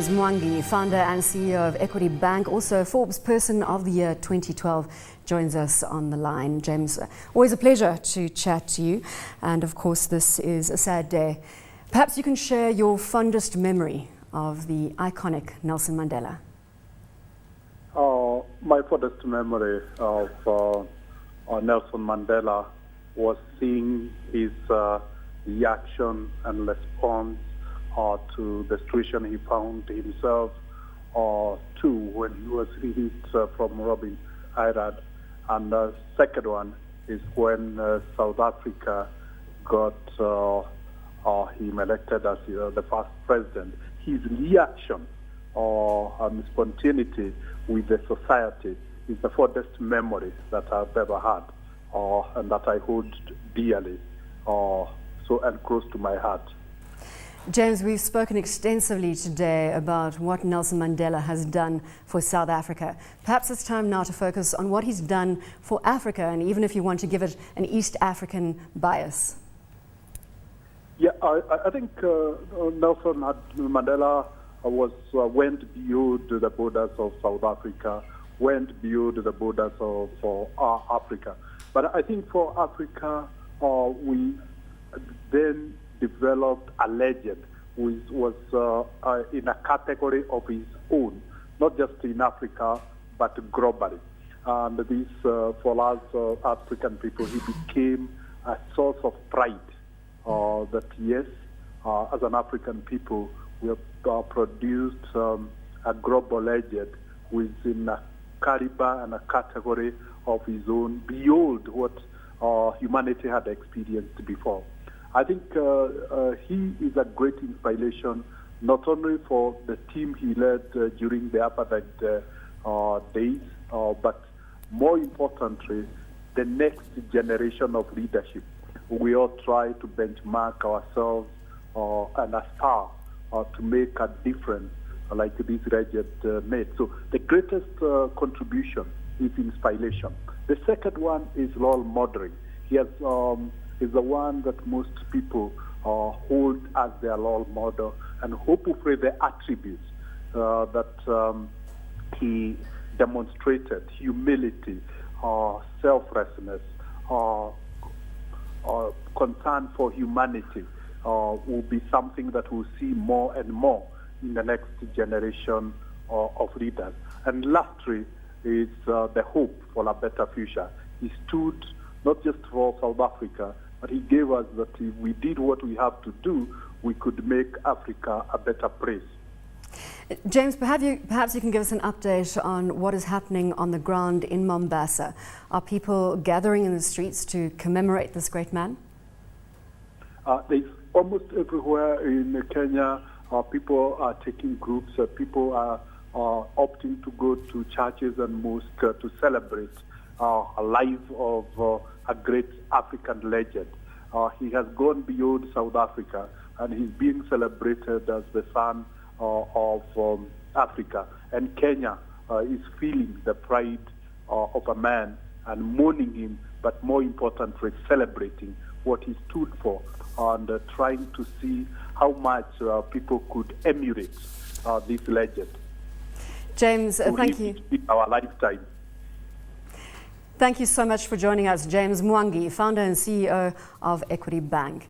James Mwangi, founder and CEO of Equity Bank, also Forbes Person of the Year 2012, joins us on the line. James, always a pleasure to chat to you. And of course, this is a sad day. Perhaps you can share your fondest memory of the iconic Nelson Mandela. My fondest memory of Nelson Mandela was seeing his reaction and response to the situation he found himself to when he was released from Robben Island. And the second one is when South Africa got him elected as the first president. His reaction and spontaneity with the society is the fondest memory that I've ever had, and that I hold dearly, and close to my heart. James, we've spoken extensively today about what Nelson Mandela has done for South Africa. Perhaps it's time now to focus on what he's done for Africa, and even if you want to give it an East African bias. Yeah, I think Nelson Mandela went beyond the borders of South Africa, went beyond the borders of Africa. But I think for Africa, we then developed a legend who was in a category of his own, not just in Africa, but globally. And this, for us African people, he became a source of pride that, yes, as an African people, we have produced a global legend who is in a caliber and a category of his own, beyond what humanity had experienced before. I think he is a great inspiration, not only for the team he led during the apartheid days, but more importantly, the next generation of leadership. We all try to benchmark ourselves and aspire to make a difference like this legend made. So the greatest contribution is inspiration. The second one is role modeling. He has is the one that most people hold as their role model, and hopefully the attributes that he demonstrated: humility, selflessness, concern for humanity, will be something that we'll see more and more in the next generation of leaders. And lastly is the hope for a better future. He stood not just for South Africa, but he gave us that if we did what we have to do, we could make Africa a better place. James, perhaps you can give us an update on what is happening on the ground in Mombasa. Are people gathering in the streets to commemorate this great man? There's almost everywhere in Kenya, people are taking groups, people are opting to go to churches and mosques to celebrate a life of a great African legend. He has gone beyond South Africa, and he's being celebrated as the son of Africa. And Kenya is feeling the pride of a man and mourning him, but more importantly, celebrating what he stood for, and trying to see how much people could emulate this legend. James, thank you. In our lifetime. Thank you so much for joining us, James Mwangi, founder and CEO of Equity Bank.